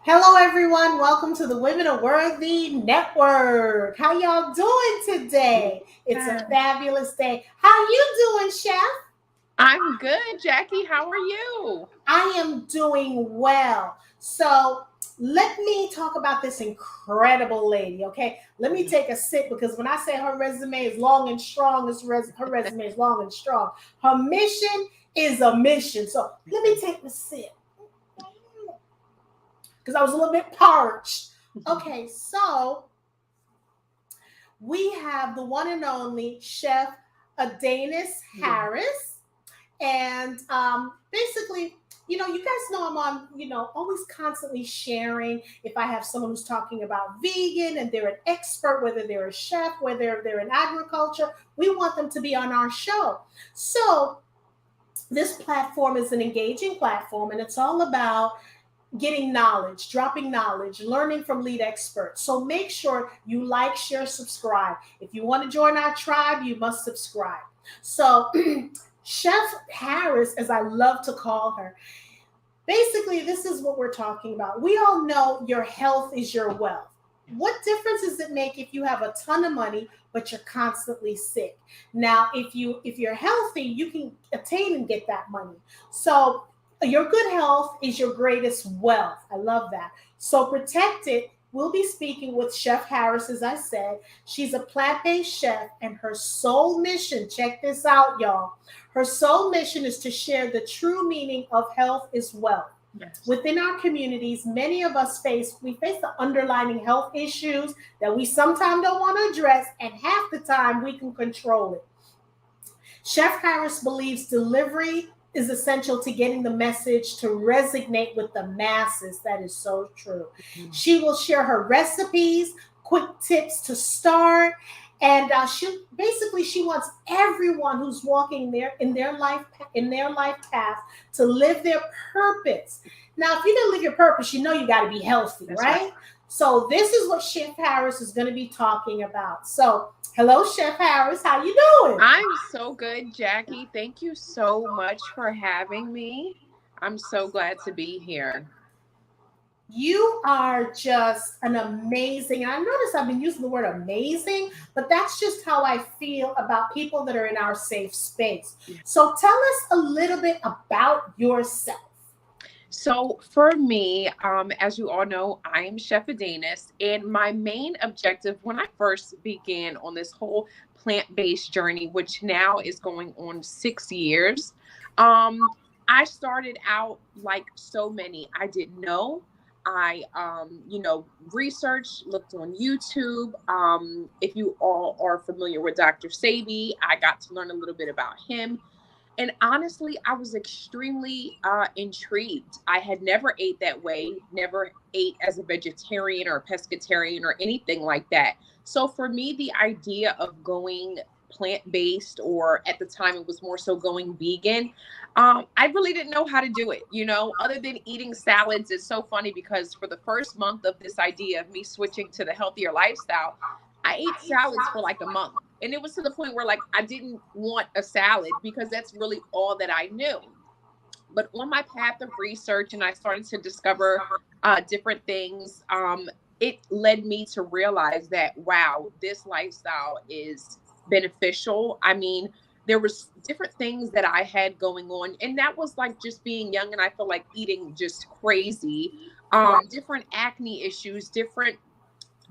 Hello, everyone. Welcome to the Women Are Worthy Network. How y'all doing today? It's a Yeah. fabulous day. How you doing, Chef? I'm good, Jackie. How are you? I am doing well. So let me talk about this incredible lady, okay? Let me take a sip because when I say her resume is long and strong, her resume is long and strong. Her mission is a mission. So let me take the sip because I was a little bit parched. Okay, so we have the one and only Chef Adanus Yeah. Harris. And basically, you guys know I'm on, always constantly sharing. If I have someone who's talking about vegan and they're an expert, whether they're a chef, whether they're in agriculture, we want them to be on our show. So this platform is an engaging platform and it's all about getting knowledge, dropping knowledge, learning from lead experts. So make sure you like, share, subscribe. If you want to join our tribe, you must subscribe. So, Chef Harris, as I love to call her, basically, this is what we're talking about. We all know your health is your wealth. What difference does it make if you have a ton of money but you're constantly sick? Now, if you're healthy, you can attain and get that money. So your good health is your greatest wealth. I love that. So protect it. We'll be speaking with Chef Harris, as I said. She's a plant based chef, and her sole mission, check this out, y'all. Her sole mission is to share the true meaning of health is wealth. Yes. Within our communities, many of us face the underlying health issues that we sometimes don't want to address, and half the time we can control it. Chef Harris believes delivery is essential to getting the message to resonate with the masses. That is so true. Mhm. She will share her recipes, quick tips to start, and she wants everyone who's walking there in their life path to live their purpose. Now, if you're gonna live your purpose, you know you got to be healthy, That's right. right? So this is what Chef Harris is going to be talking about. So, hello, Chef Harris. How you doing? I'm so good, Jackie. Thank you so much for having me. I'm so glad to be here. You are just an amazing, and I notice I've been using the word amazing, but that's just how I feel about people that are in our safe space. Yeah. So tell us a little bit about yourself. So for me, as you all know, I am Chef Adanus, and my main objective when I first began on this whole plant-based journey, which now is going on 6 years, um, I started out like so many. I didn't know. I researched, looked on YouTube. If you all are familiar with Dr. Sabi, I got to learn a little bit about him. And honestly, I was extremely intrigued. I had never ate that way, never ate as a vegetarian or a pescatarian or anything like that. So for me, the idea of going plant based, or at the time it was more so going vegan, I really didn't know how to do it. Other than eating salads. It's so funny because for the first month of this idea of me switching to the healthier lifestyle, I ate salads for like a month. And it was to the point where like I didn't want a salad because that's really all that I knew. But on my path of research, and I started to discover different things, it led me to realize that, wow, this lifestyle is beneficial. I mean, there was different things that I had going on, and that was like just being young, and I feel like eating just crazy. Different acne issues, different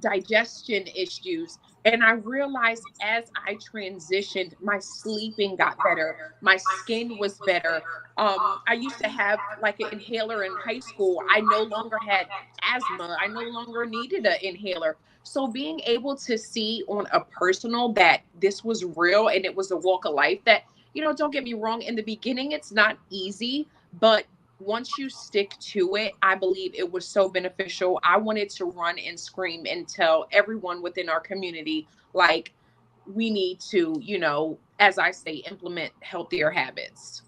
digestion issues. And I realized as I transitioned, my sleeping got better, my skin was better. I used to have like an inhaler in high school. I no longer had asthma, I no longer needed an inhaler. So being able to see on a personal that this was real and it was a walk of life, that, don't get me wrong, in the beginning, it's not easy, but once you stick to it, I believe it was so beneficial. I wanted to run and scream and tell everyone within our community, like, we need to, as I say, implement healthier habits.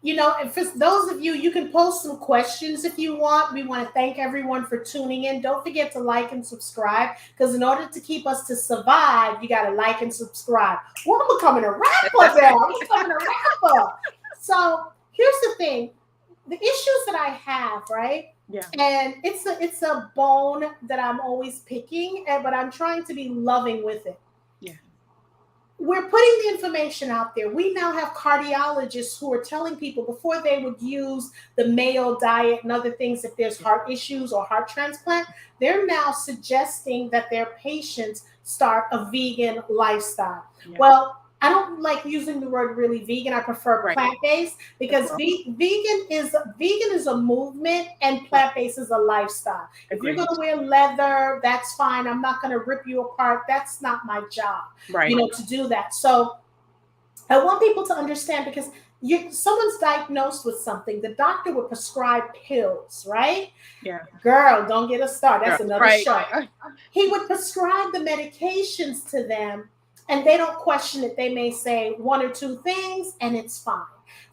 And for those of you, you can post some questions if you want. We want to thank everyone for tuning in. Don't forget to like and subscribe because in order to keep us to survive, you got to like and subscribe. Well, I'm becoming a rapper That's now. right. I'm becoming a rapper. So here's the thing. the issues that I have, right? Yeah. And it's a bone that I'm always picking, but I'm trying to be loving with it. Yeah. We're putting the information out there. We now have cardiologists who are telling people before they would use the Mayo diet and other things if there's heart issues or heart transplant, they're now suggesting that their patients start a vegan lifestyle. Yeah. Well, I don't like using the word really vegan. I prefer Right. plant-based because vegan is a movement and plant-based is a lifestyle. If you're Agreed. going to wear leather, that's fine. I'm not going to rip you apart. That's not my job, Right. to do that. So I want people to understand because someone's diagnosed with something, the doctor would prescribe pills, right? Yeah. Girl, don't get us started. That's another Right. show. He would prescribe the medications to them and they don't question it. They may say one or two things and it's fine.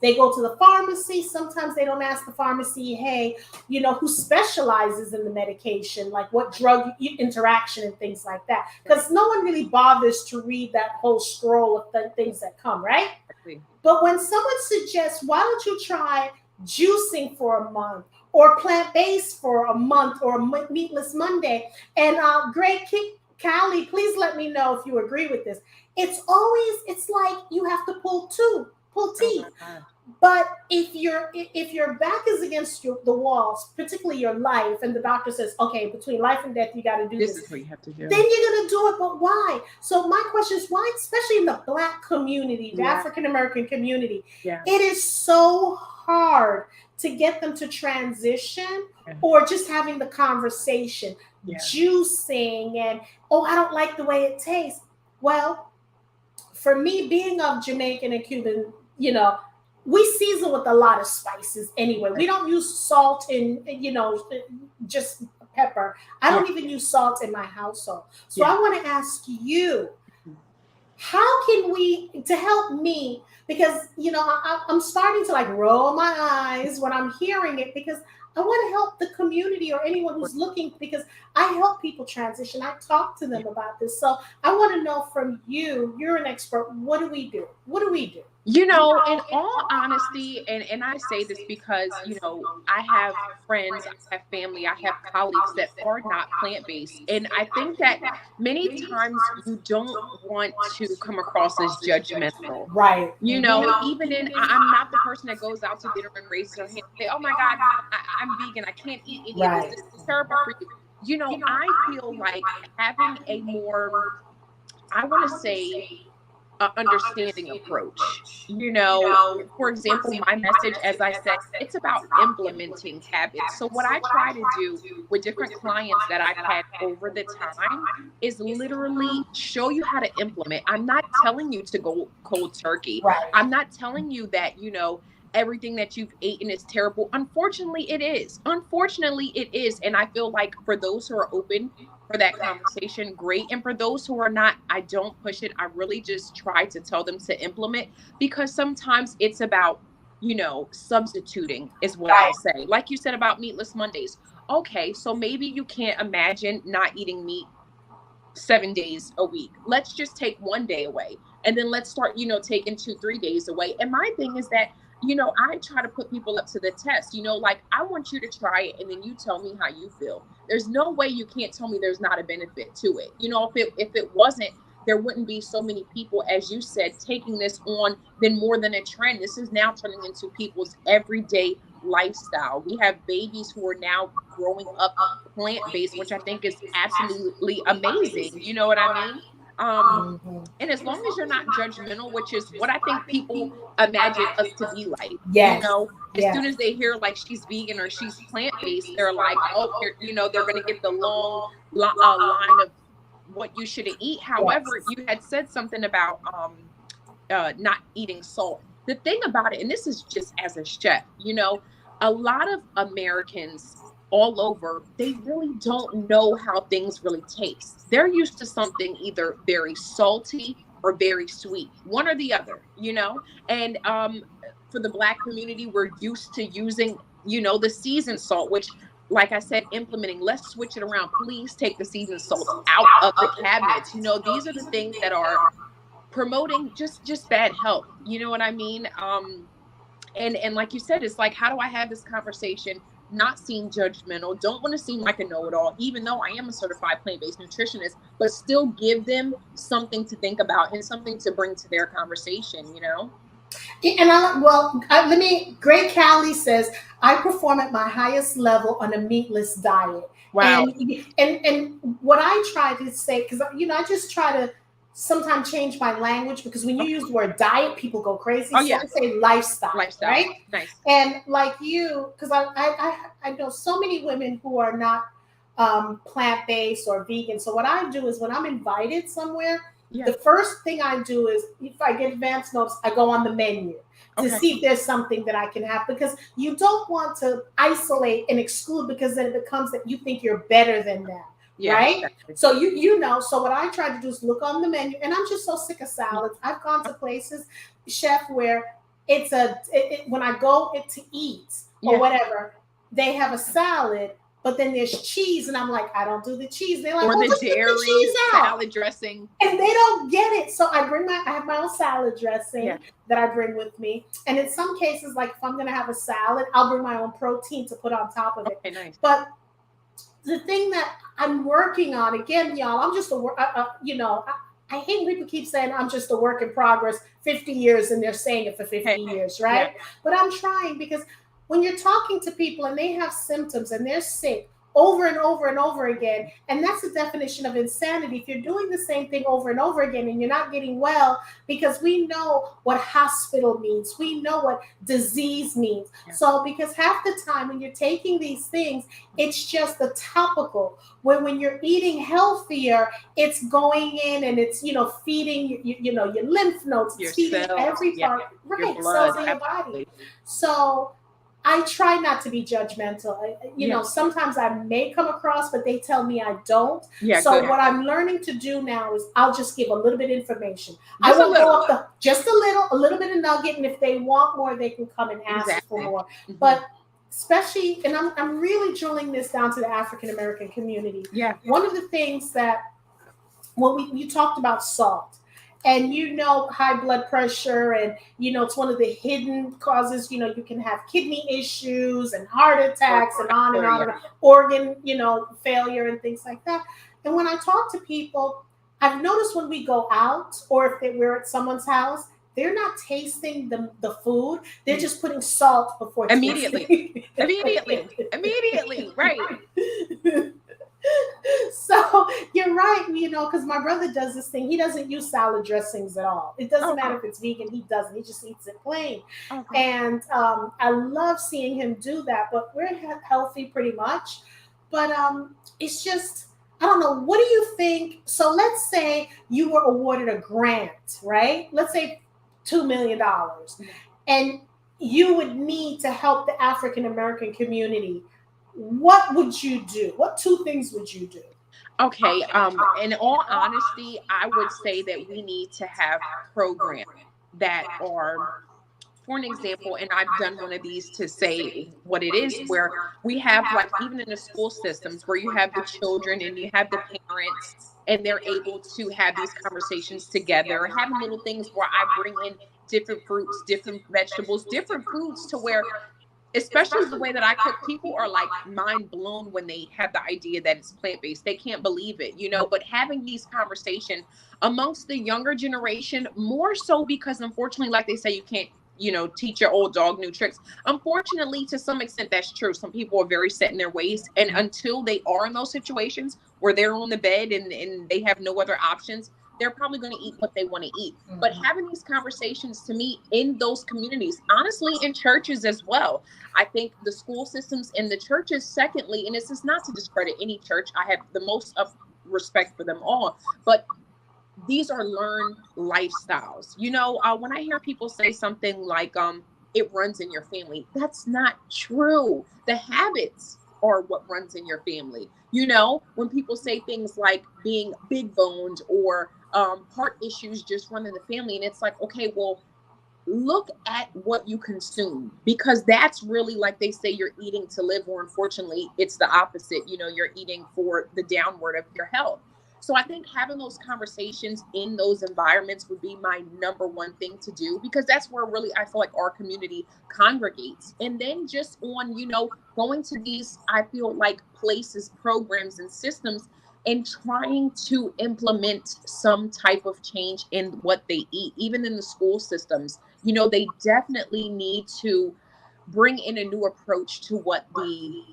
They go to the pharmacy. Sometimes they don't ask the pharmacy, hey, who specializes in the medication, like what drug interaction and things like that. Because no one really bothers to read that whole scroll of things that come, right? Exactly. But when someone suggests, why don't you try juicing for a month or plant-based for a month or meatless Monday? And Greg Callie, please let me know if you agree with this. It's like you have to pull teeth. But if your back is against the walls, particularly your life, and the doctor says, okay, between life and death, you got to do this. This is what you have to do. Then you're going to do it, but why? So my question is, why, especially in the Black community, the African-American community, it is so hard to get them to transition or just having the conversation, juicing, and, oh, I don't like the way it tastes. Well, for me, being of Jamaican and Cuban, we season with a lot of spices anyway. We don't use salt and, just pepper. I don't even use salt in my household. So I want to ask you, how can we, to help me, because, I'm starting to like roll my eyes when I'm hearing it because I want to help the community or anyone who's looking, because I help people transition. I talk to them about this. So I want to know from you, you're an expert. What do we do? What do we do? In all honesty, and I say this because, I have friends, I have family, I have colleagues that are not plant-based. And I think that many times you don't want to come across as judgmental. Right. Even I'm not the person that goes out to dinner and raises her hand and say, oh my God, I'm vegan. I can't eat any of this. This is terrible for you. I feel like having a more, I want to say, understanding approach. For example, my message, as I said, it's about implementing habits. So what I try to do with different clients that I've had over the time is literally show you how to implement. I'm not telling you to go cold turkey. Right. I'm not telling you that, everything that you've eaten is terrible. Unfortunately, it is. And I feel like for those who are open for that conversation, great. And for those who are not, I don't push it. I really just try to tell them to implement, because sometimes it's about, substituting is what I'll say. Like you said about meatless Mondays. Okay, so maybe you can't imagine not eating meat 7 days a week. Let's just take 1 day away. And then let's start, taking 2-3 days away. And my thing is that, I try to put people up to the test, like I want you to try it and then you tell me how you feel. There's no way you can't tell me there's not a benefit to it. If it wasn't, there wouldn't be so many people, as you said, taking this on, then more than a trend. This is now turning into people's everyday lifestyle. We have babies who are now growing up plant-based, which I think is absolutely amazing. You know what I mean? And as long as you're not judgmental, which is what I think people imagine us to be like, as soon as they hear like she's vegan or she's plant-based, they're like, oh, they're going to get the long line of what you shouldn't eat. However, you had said something about not eating salt. The thing about it, and this is just as a chef, a lot of Americans all over, they really don't know how things really taste. They're used to something either very salty or very sweet, one or the other, and for the Black community, we're used to using, the seasoned salt, which, like I said, implementing, let's switch it around. Please take the seasoned salt out of the cabinets. These are the things that are promoting just bad health. You know what I mean? And like you said, it's like, how do I have this conversation, not seem judgmental, don't want to seem like a know-it-all, even though I am a certified plant-based nutritionist, but still give them something to think about and something to bring to their conversation, you know? And let me. Great Callie says I perform at my highest level on a meatless diet, Wow. and and what I try to say, because I just try to sometimes change my language, because when you use the word diet, people go crazy. Oh So yeah. I say lifestyle, Lifestyle. right? Nice. And like you, because I know so many women who are not plant based or vegan. So what I do is when I'm invited somewhere, Yeah. the first thing I do is, if I get advance notes, I go on the menu to Okay. see if there's something that I can have, because you don't want to isolate and exclude, because then it becomes that you think you're better than them. Yeah, Right. exactly. So so what I try to do is look on the menu, and I'm just so sick of salads. I've gone to places, chef, where when I go to eat or Yeah. whatever, they have a salad, but then there's cheese, and I'm like, I don't do the cheese. They're like, Or well, the just take the dairy cheese out. salad dressing. And they don't get it. So I have my own salad dressing Yeah. that I bring with me. And in some cases, like if I'm going to have a salad, I'll bring my own protein to put on top of it. Okay, nice. But the thing that I'm working on, again, y'all, I'm just I hate when people keep saying I'm just a work in progress, 50 years, and they're saying it for 50 years, right? Yeah. But I'm trying, because when you're talking to people and they have symptoms and they're sick over and over and over again, and that's the definition of insanity. If you're doing the same thing over and over again and you're not getting well, because we know what hospital means, we know what disease means. Yeah. So because half the time when you're taking these things, it's just the topical. When you're eating healthier, it's going in and it's feeding your lymph nodes, Your it's feeding cells, every part, your right, blood, cells in your body. So I try not to be judgmental. Sometimes I may come across, but they tell me I don't. Yeah, so good. What I'm learning to do now is I'll just give a little bit of information. Just I won't a little. go up just a little bit of nugget, and if they want more, they can come and ask for more. Mm-hmm. But especially, and I'm really drilling this down to the African American community. Yeah. One of the things that when you talked about salt, and high blood pressure, and it's one of the hidden causes. You can have kidney issues and heart attacks and on and on, and organ failure and things like that. And when I talk to people, I've noticed when we go out, or if we're at someone's house, they're not tasting the food, they're just putting salt before immediately right. So you're right, because my brother does this thing. He doesn't use salad dressings at all. It doesn't matter if it's vegan, he doesn't. He just eats it plain. Okay. And I love seeing him do that. But we're healthy pretty much. But it's just, I don't know. What do you think? So let's say you were awarded a grant, right? Let's say $2 million. And you would need to help the African American community. What would you do? What 2 things would you do? Okay. In all honesty, I would say that we need to have programs that are, for an example, and I've done one of these to say what it is, where we have, like, even in the school systems, where you have the children and you have the parents, and they're able to have these conversations together, having little things where I bring in different fruits, different vegetables, different foods, to where, especially the way that I cook, people are like mind blown when they have the idea that it's plant-based. They can't believe it, but having these conversations amongst the younger generation, more so, because unfortunately, like they say, you can't, teach your old dog new tricks. Unfortunately, to some extent, that's true. Some people are very set in their ways. And until they are in those situations where they're on the bed and they have no other options, they're probably going to eat what they want to eat. Mm-hmm. But having these conversations, to me, in those communities, honestly, in churches as well, I think the school systems and the churches, secondly, and this is not to discredit any church, I have the most respect for them all, but these are learned lifestyles. When I hear people say something like, it runs in your family, that's not true. The habits are what runs in your family. When people say things like being big boned or heart issues just run in the family, and it's like, okay, well, look at what you consume, because that's really, like they say, you're eating to live, or unfortunately, it's the opposite. You're eating for the downward of your health. So I think having those conversations in those environments would be my number one thing to do, because that's where really I feel like our community congregates. And then just on, going to these, I feel like places, programs, and systems, and trying to implement some type of change in what they eat, even in the school systems. They definitely need to bring in a new approach to what the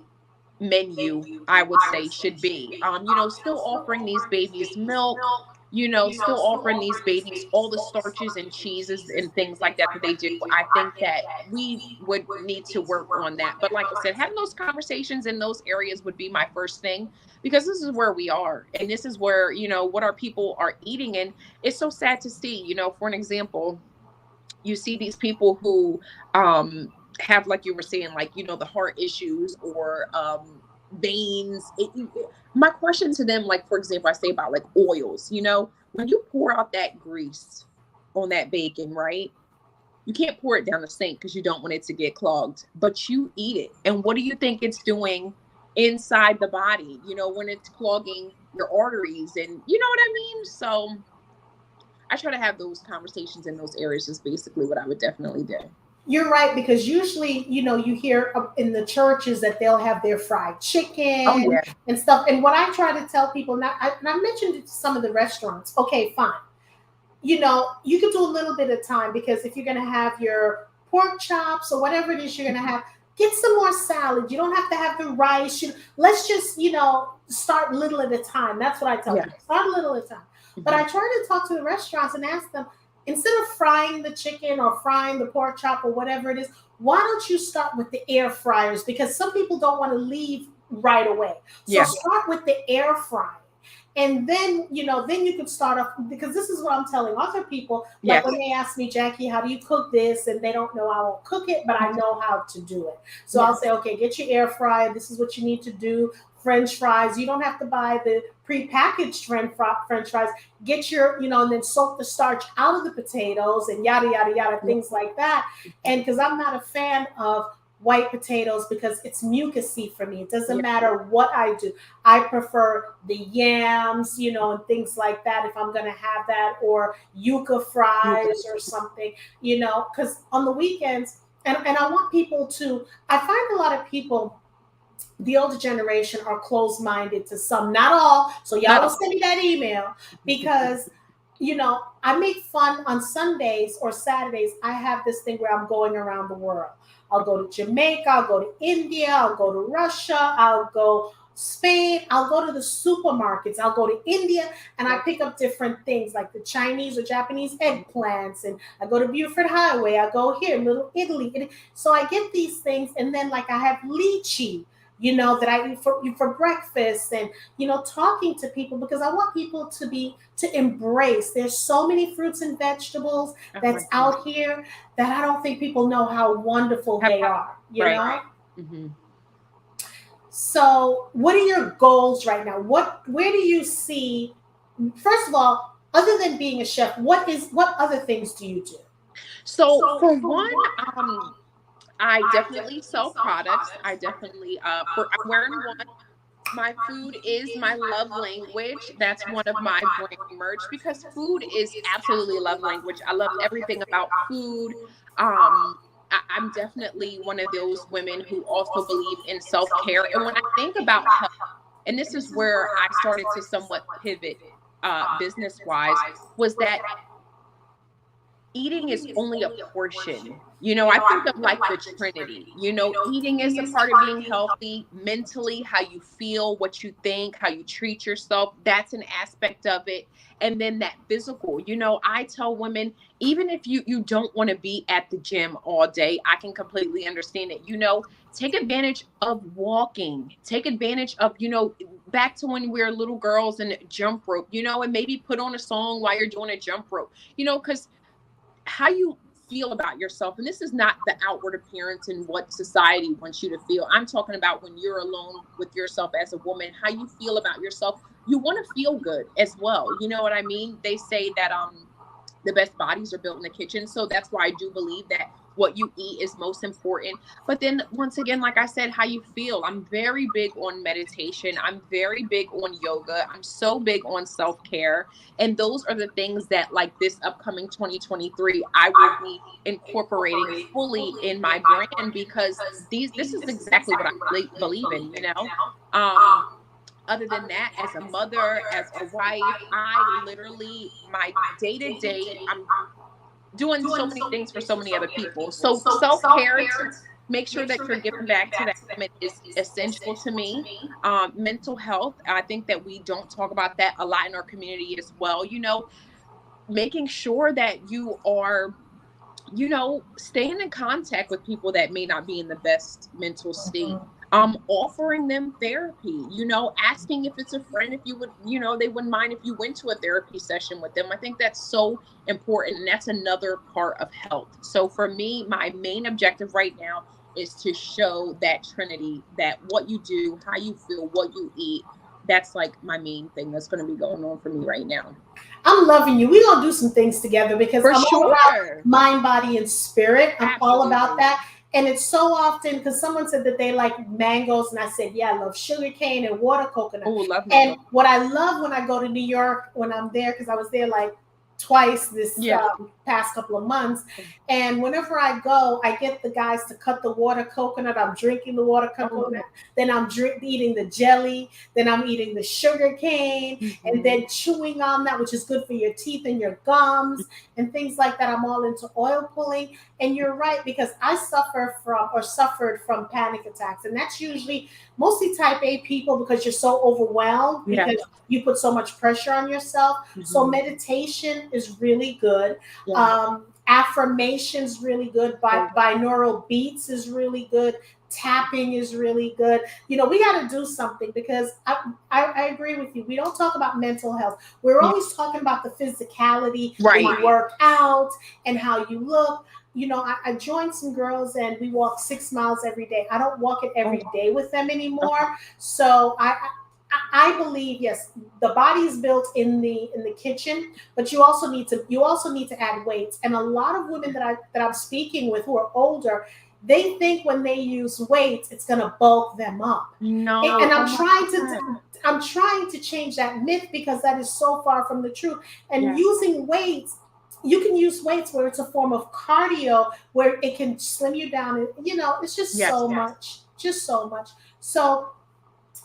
menu, I would say, should be. Still offering these babies milk, still offering these babies all the starches and cheeses and things like that they do. I think that we would need to work on that. But like I said, having those conversations in those areas would be my first thing, because this is where we are. And this is where, what our people are eating. And it's so sad to see, for an example, you see these people who have, like you were saying, like, the heart issues or veins. My question to them, like, for example, I say about like oils, when you pour out that grease on that bacon, right? You can't pour it down the sink because you don't want it to get clogged, but you eat it. And what do you think it's doing inside the body, when it's clogging your arteries? And you know what I mean? So I try to have those conversations in those areas is basically what I would definitely do. You're right, because usually, you hear in the churches that they'll have their fried Oh chicken yeah. and stuff. And what I try to tell people now, and I mentioned it to some of the restaurants. Okay, fine. You could do a little bit of time, because if you're going to have your pork chops or whatever it is you're going to have, get some more salad. You don't have to have the rice. Let's just, start little at a time. That's what I tell people. Start a little at a time. But I try to talk to the restaurants and ask them, instead of frying the chicken or frying the pork chop or whatever it is, why don't you start with the air fryers? Because some people don't want to leave right away. So start with the air fryer. And then, then you can start off, because this is what I'm telling other people. Like when they ask me, Jackie, how do you cook this? And they don't know, I won't cook it, but I know how to do it. So I'll say, okay, get your air fryer. This is what you need to do. French fries. You don't have to buy the prepackaged French fries. Get your, and then soak the starch out of the potatoes and yada, yada, yada, things like that. And because I'm not a fan of white potatoes, because it's mucusy for me. It doesn't matter what I do. I prefer the yams, and things like that if I'm going to have that, or yuca fries or something, because on the weekends, and I want people to, I find a lot of people, the older generation, are closed-minded to some, not all. So y'all will send me that email, because I make fun on Sundays or Saturdays. I have this thing where I'm going around the world. I'll go to Jamaica, I'll go to India, I'll go to Russia, I'll go Spain, I'll go to the supermarkets, I'll go to India, and I pick up different things like the Chinese or Japanese eggplants, and I go to Buford Highway, I go here, Little Italy. So I get these things, and then like I have lychee, that I eat for breakfast, and, talking to people, because I want people to embrace. There's so many fruits and vegetables that's out here that I don't think people know how wonderful they are, know? Mm-hmm. So what are your goals right now? Where do you see, first of all, other than being a chef, what other things do you do? So for one, I definitely sell products. I definitely, I'm wearing one. My food is my love language. That's one of my brand merch, because food is absolutely love language. I love everything about food. I'm definitely one of those women who also believe in self-care. And when I think about health, and this is where I started to somewhat pivot business-wise, was that eating is only a portion. I think of like the Trinity. Eating is a part of being healthy. Mentally, how you feel, what you think, how you treat yourself, that's an aspect of it. And then that physical, I tell women, even if you don't want to be at the gym all day, I can completely understand it. Take advantage of walking. Take advantage of, back to when we were little girls and jump rope, and maybe put on a song while you're doing a jump rope, because how you feel about yourself, and this is not the outward appearance and what society wants you to feel. I'm talking about when you're alone with yourself as a woman, how you feel about yourself. You want to feel good as well. You know what I mean? They say that the best bodies are built in the kitchen. So that's why I do believe that what you eat is most important. But then once again, like I said, how you feel. I'm very big on meditation. I'm very big on yoga. I'm so big on self-care. And those are the things that, like, this upcoming 2023, I will be incorporating fully in my brand, because this is exactly what I believe in, you know. Other than that, as a mother, as a wife, I literally, my day to day, I'm doing so many things for so many other people. So self-care, to make sure that you're giving back to them, is essential to me. Mental health, I think that we don't talk about that a lot in our community as well. You know, making sure that you are, you know, staying in contact with people that may not be in the best mental state. Offering them therapy, you know, asking if it's a friend, if you would, you know, they wouldn't mind if you went to a therapy session with them. I think that's so important. And that's another part of health. So for me, my main objective right now is to show that trinity, that what you do, how you feel, what you eat, that's like my main thing that's going to be going on for me right now. I'm loving you. We're gonna do some things together because For I'm all about sure. mind, body, and spirit. I'm all about Absolutely. that. And it's so often because someone said that they like mangoes, and I said, yeah, I love sugar cane and water coconut. Oh, love And mango. what I love when I go to New York, when I'm there, because I was there like twice this Yeah. past couple of months, and whenever I go, I get the guys to cut the water coconut. I'm drinking the water coconut, then I'm eating the jelly, then I'm eating the sugar cane, and then chewing on that, which is good for your teeth and your gums and things like that. I'm all into oil pulling. And you're right, because I suffered from panic attacks. And that's usually mostly type A people, because you're so overwhelmed because you put so much pressure on yourself. So meditation is really good. Affirmations really good. Binaural beats is really good. Tapping is really good. You know, we got to do something, because I agree with you. We don't talk about mental health. We're always talking about the physicality, when you work out and how you look. You know, I joined some girls and we walk 6 miles every day. I don't walk it every day with them anymore. So I believe, yes, the body is built in the kitchen, but you also need to add weights. And a lot of women that I'm speaking with who are older, they think when they use weights, it's going to bulk them up. No. And I'm trying to change that myth, because that is so far from the truth. And using weights, you can use weights where it's a form of cardio, where it can slim you down. And, you know, it's just so much. So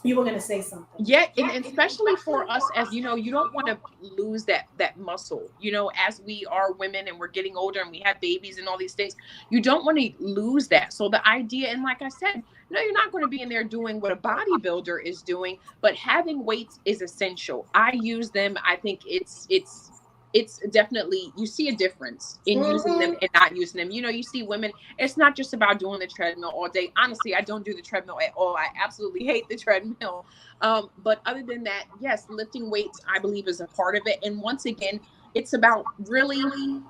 you were going to say something. Yeah, and especially for us, as you know, you don't want to lose that muscle. You know, as we are women and we're getting older and we have babies and all these things, you don't want to lose that. So the idea, and like I said, no, you're not going to be in there doing what a bodybuilder is doing, but having weights is essential. I use them. I think it's definitely, you see a difference in using them and not using them. You know, you see women, it's not just about doing the treadmill all day. Honestly, I don't do the treadmill at all. I absolutely hate the treadmill. But other than that, yes, lifting weights, I believe, is a part of it. And once again, it's about really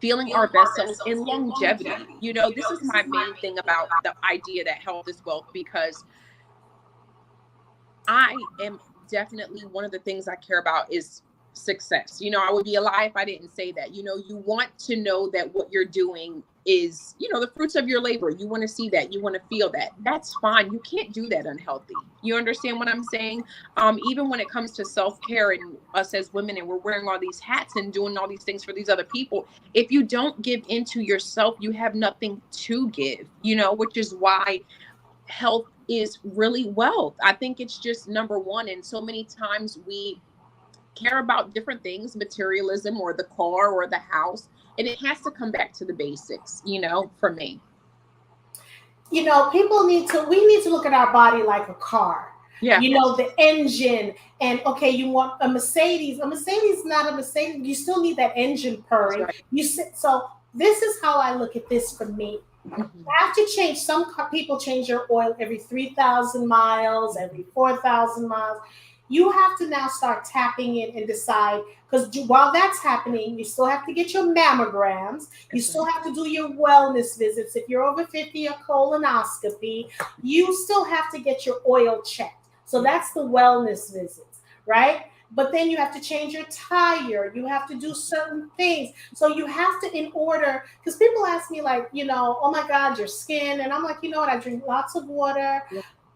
feeling our best selves in longevity. You know, this is my main thing about the idea that health is wealth, because I am definitely, one of the things I care about is success. You know, I would be a lie if I didn't say that. You know, you want to know that what you're doing is, you know, the fruits of your labor. You want to see that. You want to feel that. That's fine. You can't do that unhealthy. You understand what I'm saying? Even when it comes to self-care and us as women, and we're wearing all these hats and doing all these things for these other people, if you don't give into yourself, you have nothing to give, you know, which is why health is really wealth. I think it's just number one. And so many times we care about different things, materialism or the car or the house, and it has to come back to the basics, you know, for me. You know, we need to look at our body like a car. Yeah. You know, the engine, and okay, you want a Mercedes. A Mercedes is not a Mercedes. You still need that engine purring. Right. So this is how I look at this for me. I have to change. Some people change their oil every 3,000 miles, every 4,000 miles. You have to now start tapping in and decide, because while that's happening, you still have to get your mammograms. You still have to do your wellness visits. If you're over 50, a colonoscopy, you still have to get your oil checked. So that's the wellness visits, right? but then you have to change your tire. You have to do certain things. So you have to, in order, because people ask me like, oh my God, your skin. And I'm like, you know what? I drink lots of water.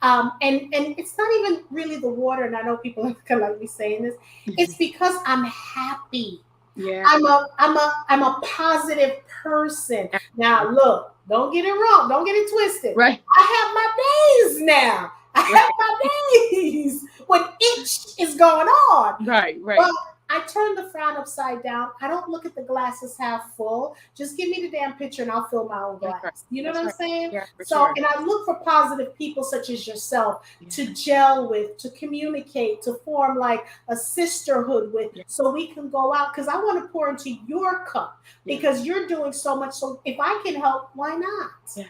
And it's not even really the water. And I know people are gonna like me saying this. It's because I'm happy. Yeah. I'm a positive person. Now look, don't get it wrong. Don't get it twisted. Right. I have my days now. I have my days when itch is going on. Right. But I turn the frown upside down. I don't look at the glasses half full. Just give me the damn picture and I'll fill my own glass. You know what I'm saying? Yeah, so, and I look for positive people such as yourself to gel with, to communicate, to form like a sisterhood with, so we can go out. Because I want to pour into your cup because you're doing so much. So if I can help, why not? Yeah,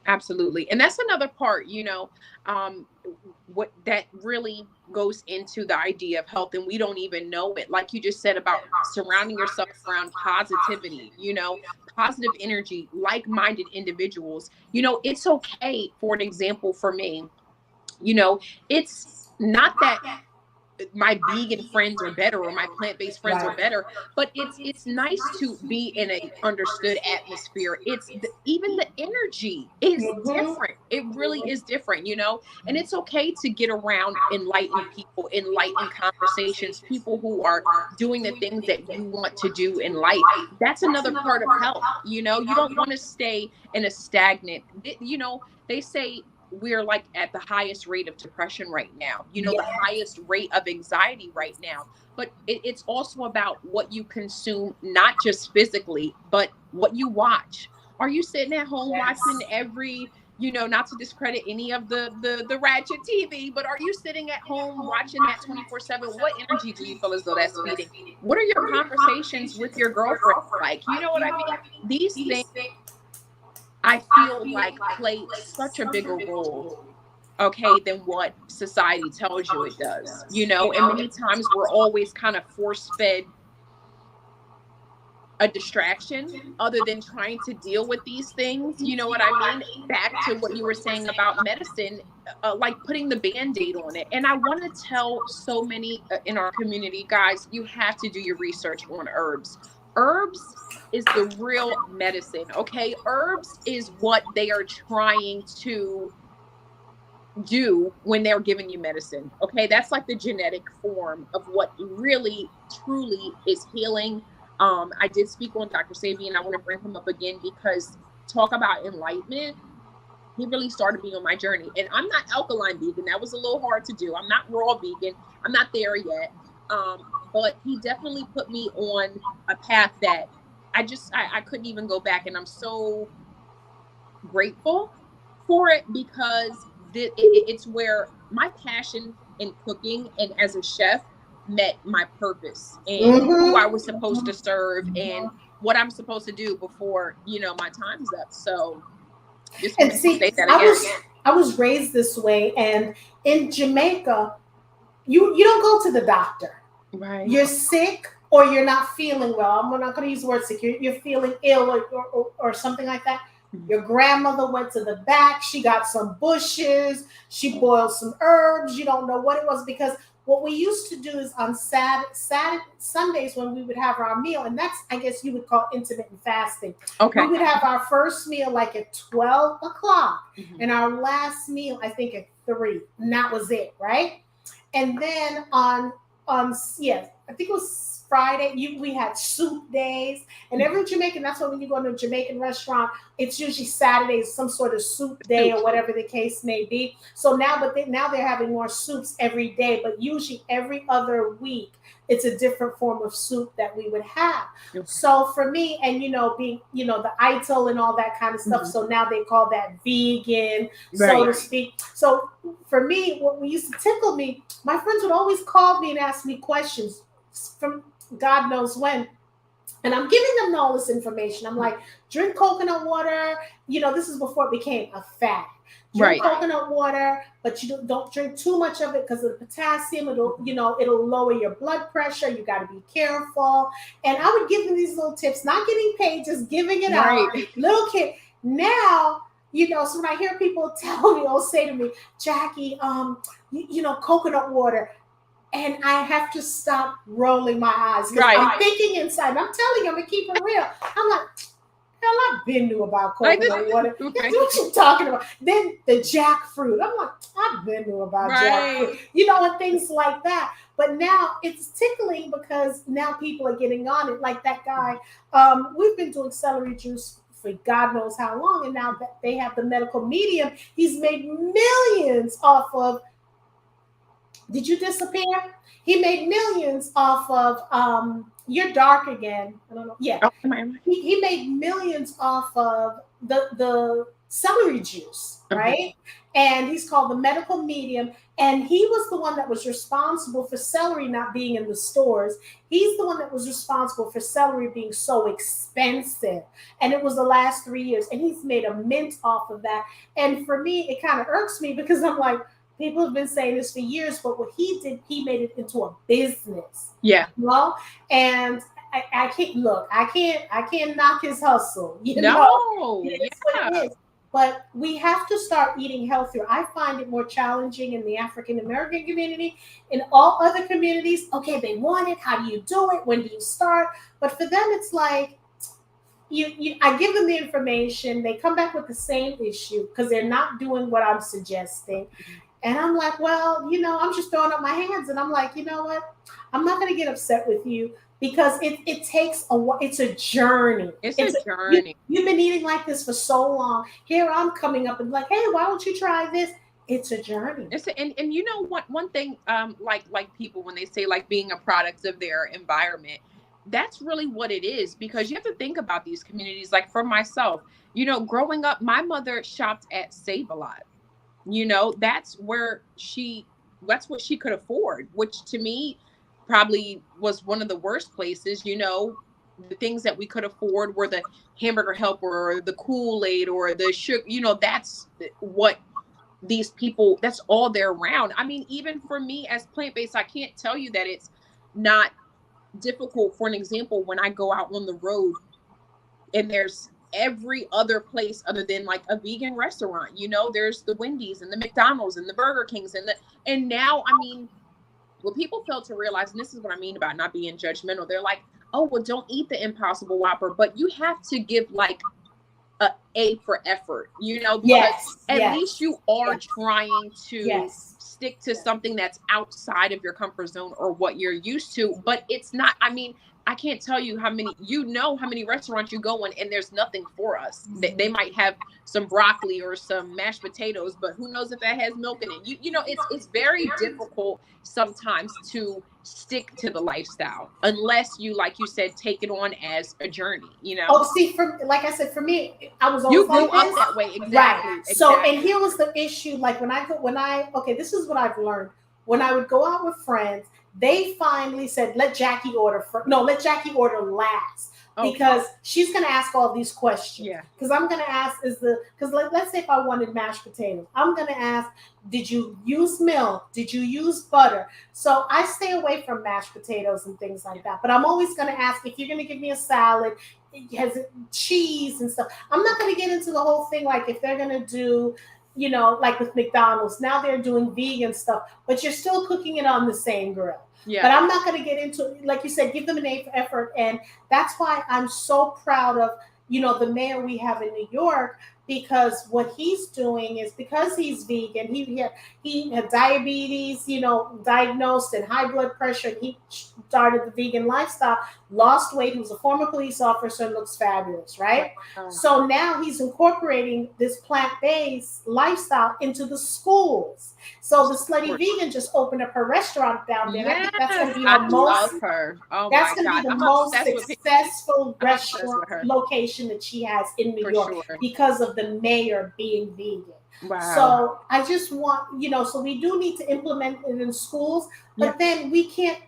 absolutely. And that's another part, what that really goes into the idea of health, and we don't even know it. Like you just said about surrounding yourself around positivity, positive energy, like-minded individuals. It's okay. For an example, for me, it's not that my vegan friends are better or my plant-based friends are better, but it's nice to be in a understood atmosphere. It's even the energy is different. It really is different, and it's okay to get around enlightened people, enlightened conversations, people who are doing the things that you want to do in life. That's another part of health. You don't want to stay in a stagnant, they say we're like at the highest rate of depression right now, the highest rate of anxiety right now. But it's also about what you consume, not just physically, but what you watch. Are you sitting at home watching every, not to discredit any of the ratchet TV, but are you sitting at home watching that 24/7? What energy do you feel as though that's feeding? What are your conversations with your girlfriend like? You know what I mean? These things, I feel like play such a bigger role, than what society tells you it does, and many times we're always kind of force-fed a distraction other than trying to deal with these things. You know what I mean? Back to what you were saying about medicine, like putting the Band-Aid on it. And I want to tell so many in our community, guys, you have to do your research on herbs. Herbs is the real medicine, okay? Herbs is what they are trying to do when they're giving you medicine, okay? That's like the genetic form of what really, truly is healing. I did speak on Dr. Sabi, and I want to bring him up again because talk about enlightenment. He really started me on my journey. And I'm not alkaline vegan. That was a little hard to do. I'm not raw vegan. I'm not there yet. But he definitely put me on a path that I couldn't even go back. And I'm so grateful for it because it's where my passion in cooking and as a chef met my purpose and who I was supposed to serve and what I'm supposed to do before, my time's up. So just want to say that again. I was raised this way. And in Jamaica, you don't go to the doctor. Right. You're sick or you're not feeling well. I'm not going to use the word sick. You're feeling ill or something like that. Your grandmother went to the back. She got some bushes. She boiled some herbs. You don't know what it was, because what we used to do is on Sundays when we would have our meal, and that's, I guess you would call intermittent fasting. Okay. We would have our first meal like at 12 o'clock and our last meal, I think, at 3. And that was it, right? And then on I think it was Friday, we had soup days. And every Jamaican, that's why when you go to a Jamaican restaurant, it's usually Saturdays, some sort of soup day or whatever the case may be. So now, now they're having more soups every day, but usually every other week, it's a different form of soup that we would have. Okay. So for me, and being, the ITIL and all that kind of stuff. So now they call that vegan, so to speak. So for me, what used to tickle me, my friends would always call me and ask me questions from God knows when. And I'm giving them all this information. I'm like, drink coconut water. This is before it became a fad. Drink coconut water, but you don't drink too much of it because of the potassium. It'll lower your blood pressure. You got to be careful. And I would give them these little tips, not getting paid, just giving it out. Little kid. Now, so when I hear people tell me or say to me, Jackie, coconut water, And I have to stop rolling my eyes because Right. I'm thinking inside. And I'm telling you, I'm gonna keep it real. I'm like, hell, I've been knew about Like coconut water. this. That's what you're talking about. Then the jackfruit. I'm like, I've been knew about Right. jackfruit. And things like that. But now it's tickling because now people are getting on it. Like that guy. We've been doing celery juice for God knows how long, and now that they have the medical medium, he's made millions off of. Did you disappear? He made millions off of. You're dark again. I don't know. Yeah, Oh, my. he made millions off of the celery juice, right? And he's called the medical medium. And he was the one that was responsible for celery not being in the stores. He's the one that was responsible for celery being so expensive. And it was the last 3 years. And he's made a mint off of that. And for me, it kind of irks me because I'm like, people have been saying this for years, but what he did, he made it into a business. Yeah. Well, and I can't look. I can't knock his hustle. No. It's what it is. But we have to start eating healthier. I find it more challenging in the African American community. In all other communities, okay, they want it. How do you do it? When do you start? But for them, it's like I give them the information. They come back with the same issue because they're not doing what I'm suggesting. And I'm like, well, I'm just throwing up my hands. And I'm like, you know what? I'm not going to get upset with you because it takes it's a journey. It's a journey. You've been eating like this for so long. Here I'm coming up and like, hey, why don't you try this? It's a journey. And you know what? One thing, like people, when they say like being a product of their environment, that's really what it is, because you have to think about these communities. Like for myself, growing up, my mother shopped at Save-A-Lot. That's what she could afford, which to me probably was one of the worst places. The things that we could afford were the hamburger helper or the Kool-Aid or the sugar. That's what these people, that's all they're around. I mean, even for me as plant-based, I can't tell you that it's not difficult. For an example, when I go out on the road and there's every other place other than like a vegan restaurant, there's the Wendy's and the McDonald's and the Burger Kings and now, I mean, what people fail to realize, and this is what I mean about not being judgmental, they're like, oh, well, don't eat the Impossible Whopper, but you have to give like a for effort, because at least you are trying to stick to something that's outside of your comfort zone or what you're used to. But it's not, I mean, I can't tell you how many restaurants you go in and there's nothing for us. They might have some broccoli or some mashed potatoes, but who knows if that has milk in it. It's very difficult sometimes to stick to the lifestyle unless you, like you said, take it on as a journey. Oh, see, like I said, for me, I was always you grew like up that way, exactly. Right. So, and here was the issue. Like this is what I've learned. When I would go out with friends, they finally said, let Jackie order last. Because she's going to ask all these questions. Yeah. Because I'm going to ask, let's say if I wanted mashed potatoes, I'm going to ask, did you use milk? Did you use butter? So I stay away from mashed potatoes and things like that. But I'm always going to ask, if you're going to give me a salad, has it cheese and stuff? I'm not going to get into the whole thing like if they're going to do, like with McDonald's, now they're doing vegan stuff, but you're still cooking it on the same grill. Yeah. But I'm not going to get into, like you said, give them an A for effort. And that's why I'm so proud of, the mayor we have in New York, because what he's doing is, because he's vegan, he had diabetes, diagnosed, and high blood pressure. And he started the vegan lifestyle, lost weight. He was a former police officer and looks fabulous, right? Oh. So now he's incorporating this plant-based lifestyle into the schools. So the Slutty Vegan just opened up her restaurant down there. Yes, I think that's going to be that's going to be the most successful restaurant location that she has in New York because of the mayor being vegan. Wow. So I just want, so we do need to implement it in schools, but then we can't,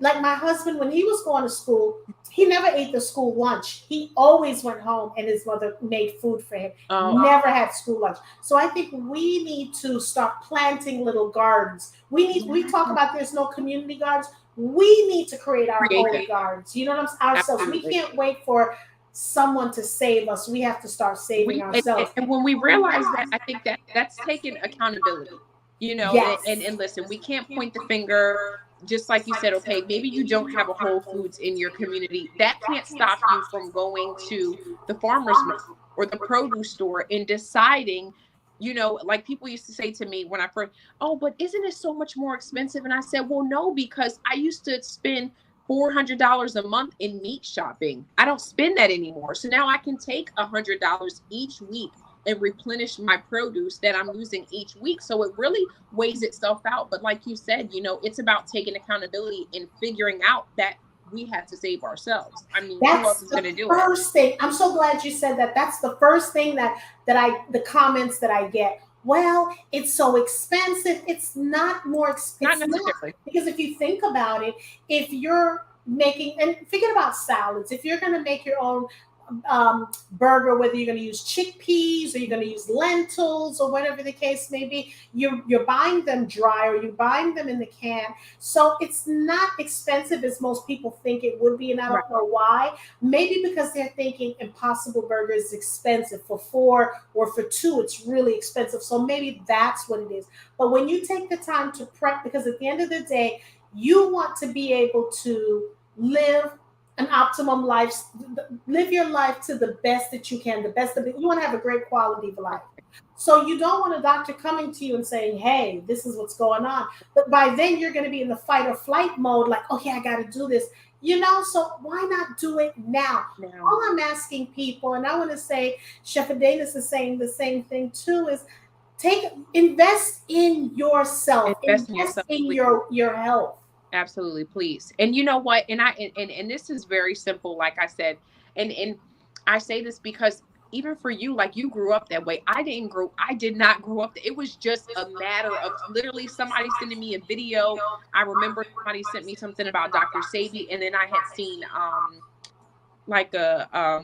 like my husband, when he was going to school, he never ate the school lunch. He always went home and his mother made food for him. Never had school lunch. So I think we need to start planting little gardens. We talk about there's no community gardens. We need to create our own gardens. You know what I'm saying? Ourselves. Absolutely. We can't wait for someone to save us. We have to start saving ourselves. And when we realize that, I think that's taking accountability. And listen, we can't point the finger. just like you said, okay, maybe you don't have a Whole Foods in your community. That can't stop you from going to the farmer's market or the produce store and deciding, like people used to say to me when I first, oh, but isn't it so much more expensive? And I said, well, no, because I used to spend $400 a month in meat shopping. I don't spend that anymore. So now I can take $100 each week and replenish my produce that I'm using each week. So it really weighs itself out. But like you said, it's about taking accountability and figuring out that we have to save ourselves. I mean, who else That's is the going to do it? first thing. I'm so glad you said that. That's the first thing the comments that I get. Well, it's so expensive. It's not more Not expensive necessarily. because if you think about it, if you're making, and forget about salads, if you're going to make your own burger, whether you're going to use chickpeas or you're going to use lentils or whatever the case may be, you're buying them dry or you're buying them in the can. So it's not expensive as most people think it would be, and I don't know why. Maybe because they're thinking Impossible Burger is expensive. For 4 or for 2, it's really expensive. So maybe that's what it is. But when you take the time to prep, because at the end of the day, you want to be able to live an optimum life, live your life to the best that you can, the best of it. You want to have a great quality of life. So you don't want a doctor coming to you and saying, hey, this is what's going on. But by then you're going to be in the fight or flight mode, like, okay, I got to do this. So why not do it now? All I'm asking people, and I want to say Chef Adanus is saying the same thing too, is invest in yourself, invest in your health. Absolutely, please. And you know what? And this is very simple, like I said, and I say this because even for you, like you grew up that way. I did not grow up. It was just a matter of literally somebody sending me a video. I remember somebody sent me something about Dr. Sabi, and then I had seen like a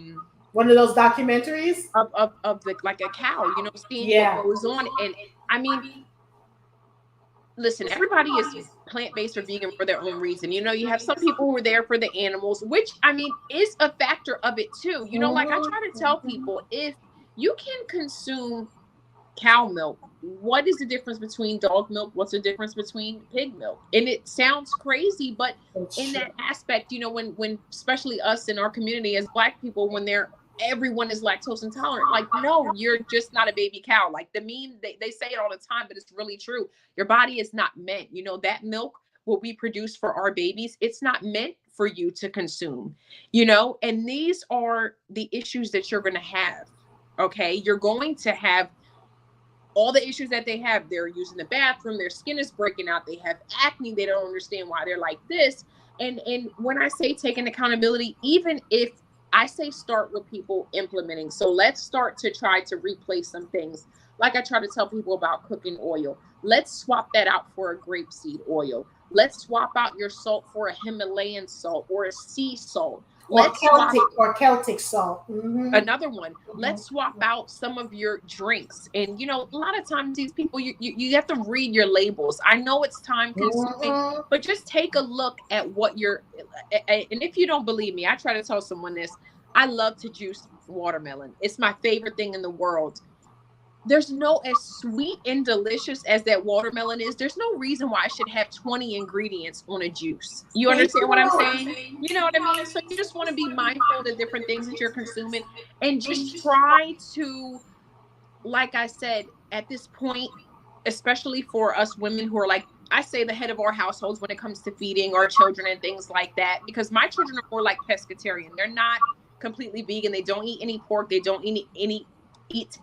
one of those documentaries of the, like a cow, seeing what goes on. And I mean, listen, everybody is plant-based or vegan for their own reason. You have some people who are there for the animals, which I mean is a factor of it too. Like I try to tell people, if you can consume cow milk, what is the difference between dog milk? What's the difference between pig milk? And it sounds crazy, but in that aspect, when especially us in our community as Black people, when everyone is lactose intolerant. Like, no, you're just not a baby cow. Like they say it all the time, but it's really true. Your body is not meant, that milk will be produced for our babies. It's not meant for you to consume, and these are the issues that you're going to have. Okay. You're going to have all the issues that they have. They're using the bathroom, their skin is breaking out, they have acne, they don't understand why they're like this. And when I say taking accountability, even if I say start with people implementing. So let's start to try to replace some things. Like I try to tell people about cooking oil. Let's swap that out for a grapeseed oil. Let's swap out your salt for a Himalayan salt or a sea salt. Or Celtic salt. Mm-hmm. Another one. Let's swap out some of your drinks. And a lot of times these people, you have to read your labels. I know it's time consuming, but just take a look at what and if you don't believe me, I try to tell someone this. I love to juice watermelon. It's my favorite thing in the world. There's as sweet and delicious as that watermelon is, there's no reason why I should have 20 ingredients on a juice. You understand what I'm saying? You know what I mean? So you just want to be mindful of the different things that you're consuming and just try to, like I said, at this point, especially for us women who are like, I say the head of our households when it comes to feeding our children and things like that, because my children are more like pescatarian. They're not completely vegan. They don't eat any pork. They don't eat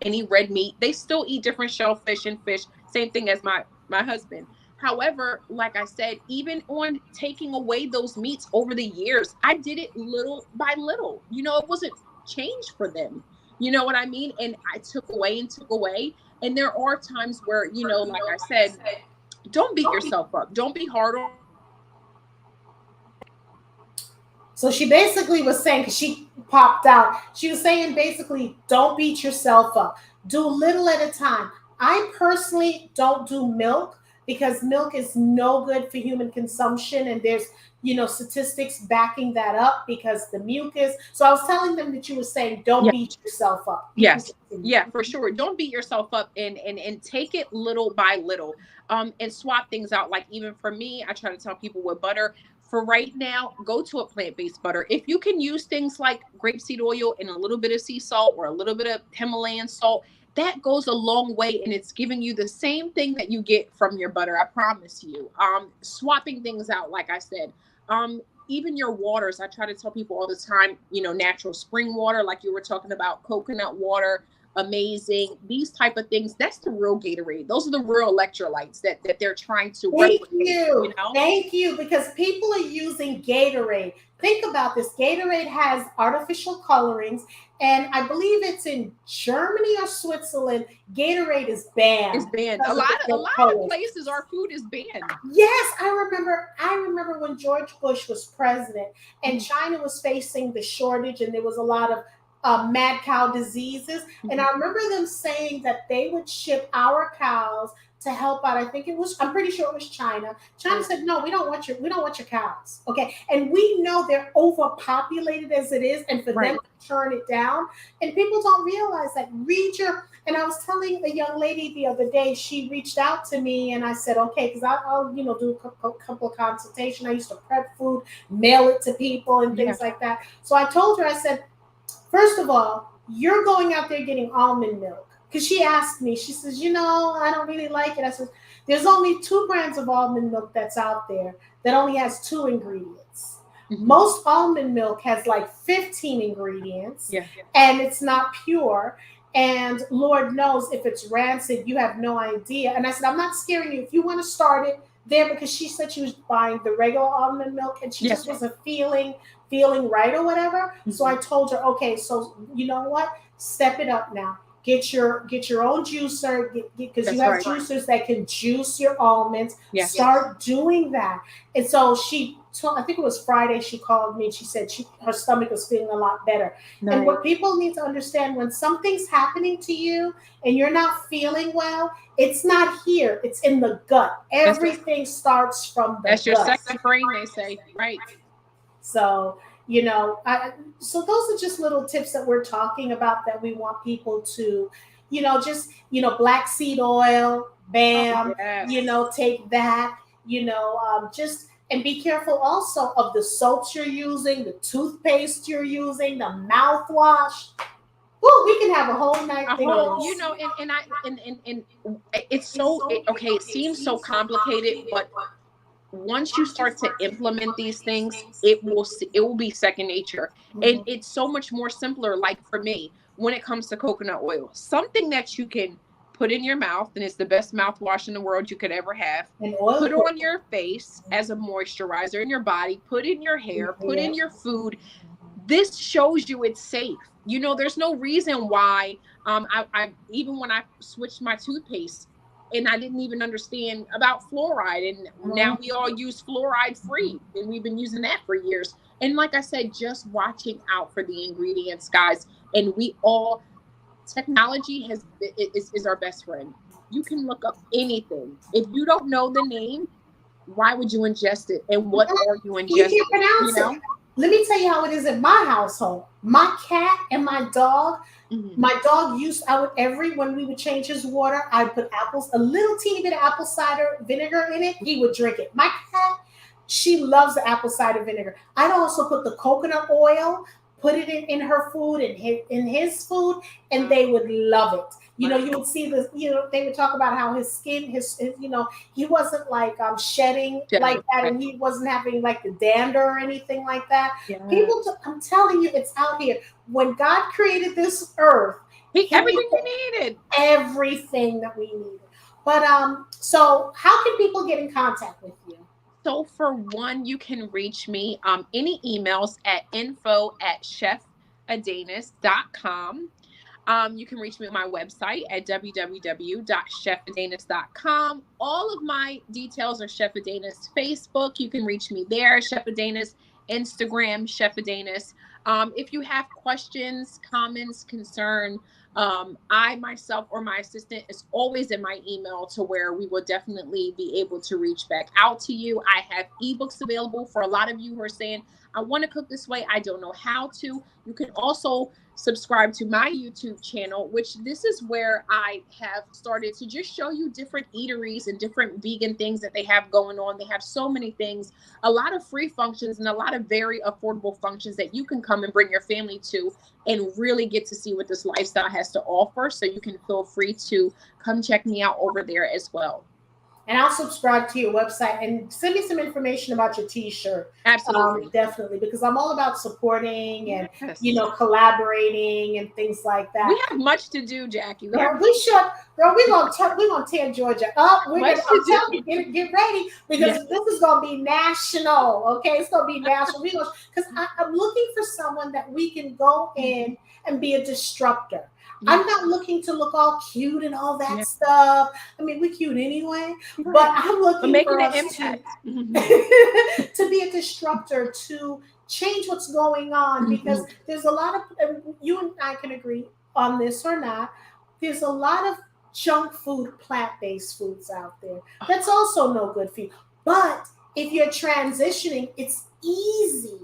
any red meat. They still eat different shellfish and fish. Same thing as my husband. However, like I said, even on taking away those meats over the years, I did it little by little. It wasn't change for them. You know what I mean? And I took away. And there are times where, like I said, don't beat yourself up. Don't be hard on. So she basically was saying, because she popped out, she was saying basically, don't beat yourself up. Do little at a time. I personally don't do milk because milk is no good for human consumption, and there's statistics backing that up because the mucus. So I was telling them that you were saying don't beat yourself up. Yes. Yeah, for sure. Don't beat yourself up, and take it little by little. And swap things out. Like, even for me, I try to tell people with butter, for right now, go to a plant-based butter. If you can use things like grapeseed oil and a little bit of sea salt or a little bit of Himalayan salt, that goes a long way, and it's giving you the same thing that you get from your butter. I promise you. Swapping things out, like I said. Even your waters, I try to tell people all the time, natural spring water, like you were talking about, coconut water, amazing. These type of things, that's the real Gatorade. Those are the real electrolytes that they're trying to replicate. Thank you, because people are using Gatorade. Think about this. Gatorade has artificial colorings, and I believe it's in Germany or Switzerland. Gatorade is banned. It's banned. A lot of places our food is banned. Yes, I remember when George Bush was president and China was facing the shortage, and there was a lot of mad cow diseases. And I remember them saying that they would ship our cows to help out. I'm pretty sure it was China. China said, no, we don't want your cows. Okay. And we know they're overpopulated as it is, and for them to turn it down. And people don't realize that. And I was telling a young lady the other day, she reached out to me, and I said, okay, because I'll do a couple of consultations. I used to prep food, mail it to people and things like that. So I told her, I said, first of all, you're going out there getting almond milk. Because she asked me, she says, I don't really like it. I said, there's only 2 brands of almond milk that's out there that only has 2 ingredients. Most almond milk has like 15 ingredients, and it's not pure. And Lord knows if it's rancid, you have no idea. And I said, I'm not scaring you. If you want to start it there, because she said she was buying the regular almond milk, and she just wasn't feeling right or whatever. So I told her, okay, so you know what? Step it up now. Get your own juicer, because you have juicers that can juice your almonds. Start doing that. And so I think it was Friday, she called me and she said her stomach was feeling a lot better. And what people need to understand, when something's happening to you and you're not feeling well, it's not here. It's in the gut. Everything starts from the gut. That's your second brain, they say. Right. So so those are just little tips that we're talking about that we want people to, black seed oil, bam, take that, and be careful also of the soaps you're using, the toothpaste you're using, the mouthwash. Woo, we can have a whole night thing. And it's so, it seems so complicated, but once you start to implement these things, it will be second nature. And it's so much more simpler. Like for me, when it comes to coconut oil, something that you can put in your mouth, and it's the best mouthwash in the world you could ever have. Put on your face as a moisturizer in your body, put in your hair, put in your food. This shows you it's safe. There's no reason why I even when I switched my toothpaste, and I didn't even understand about fluoride. And now we all use fluoride free, and we've been using that for years. And like I said, just watching out for the ingredients, guys. And technology is our best friend. You can look up anything. If you don't know the name, why would you ingest it? And what are you ingesting? You can't pronounce it. Let me tell you how it is in my household. My cat and my dog. My dog when we would change his water, I'd put a little teeny bit of apple cider vinegar in it. He would drink it. My cat, she loves the apple cider vinegar. I'd also put the coconut oil, put it in her food and in his food, and they would love it. You would see this, they would talk about how his skin, he wasn't like shedding like that, and he wasn't having like the dander or anything like that. I'm telling you, it's out here. When God created this earth, everything we needed. Everything that we needed. But so how can people get in contact with you? So for one, you can reach me any emails at info@chefadanus.com. You can reach me on my website at www.chefadanus.com. All of my details are Chef Adanus Facebook. You can reach me there, Chef Adanus, Instagram, Chef Adanus. If you have questions, comments, concern, I myself or my assistant is always in my email, to where we will definitely be able to reach back out to you. I have ebooks available for a lot of you who are saying, I want to cook this way, I don't know how to. You can also subscribe to my YouTube channel, which this is where I have started to just show you different eateries and different vegan things that they have going on. They have so many things, a lot of free functions and a lot of very affordable functions that you can come and bring your family to and really get to see what this lifestyle has to offer. So you can feel free to come check me out over there as well. And I'll subscribe to your website and send me some information about your t-shirt. Absolutely. Definitely, because I'm all about supporting and, Yes. collaborating and things like that. We have much to do, Jackie. Girl, we're gonna tear Georgia up. I'm telling you, get ready, because this is gonna be national. Okay, it's gonna be national. Because I'm looking for someone that we can go in and be a disruptor. I'm not looking to look all cute and all that stuff. I mean, we're cute anyway, but I'm looking for us to be a disruptor, to change what's going on, because there's a lot of, you and I can agree on this or not, there's a lot of junk food, plant-based foods out there. That's also no good for you. But if you're transitioning, it's easy.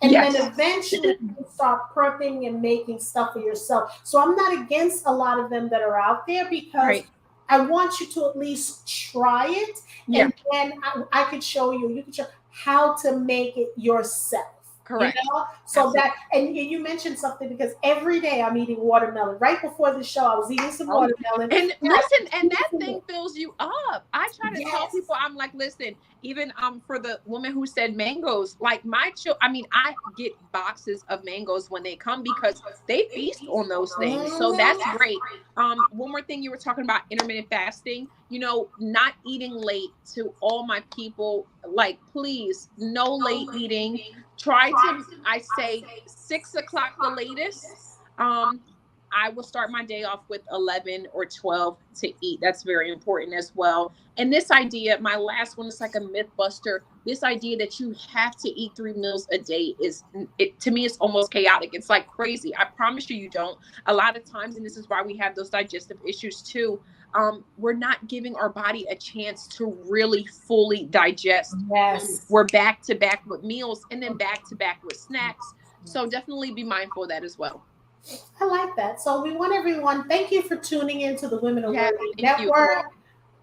And then eventually you start prepping and making stuff for yourself. So I'm not against a lot of them that are out there, because I want you to at least try it. And then I could show you can show how to make it yourself. Correct. So that, and you mentioned something, because every day I'm eating watermelon. Right before the show, I was eating some watermelon. And listen, and that thing fills you up. I try to tell people, I'm like, listen, even for the woman who said mangoes, like I get boxes of mangoes when they come, because they feast on those things. So that's great. One more thing, you were talking about intermittent fasting, not eating late. To all my people, like, please, no late eating. Try to, I say 6 o'clock the latest. I will start my day off with 11 or 12 to eat. That's very important as well. And this idea, my last one, is like a myth buster. This idea that you have to eat 3 meals a day to me, it's almost chaotic. It's like crazy. I promise you don't. A lot of times, and this is why we have those digestive issues too, we're not giving our body a chance to really fully digest. We're back to back with meals and then back to back with snacks. So definitely be mindful of that as well. I like that. So we want everyone, thank you for tuning into the Women of Worthy Network.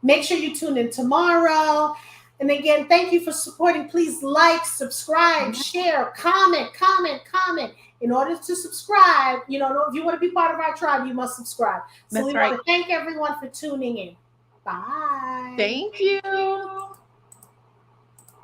Make sure you tune in tomorrow. And again, thank you for supporting. Please like, subscribe, share, comment. In order to subscribe, if you want to be part of our tribe, you must subscribe. So we want to thank everyone for tuning in. Bye. Thank you.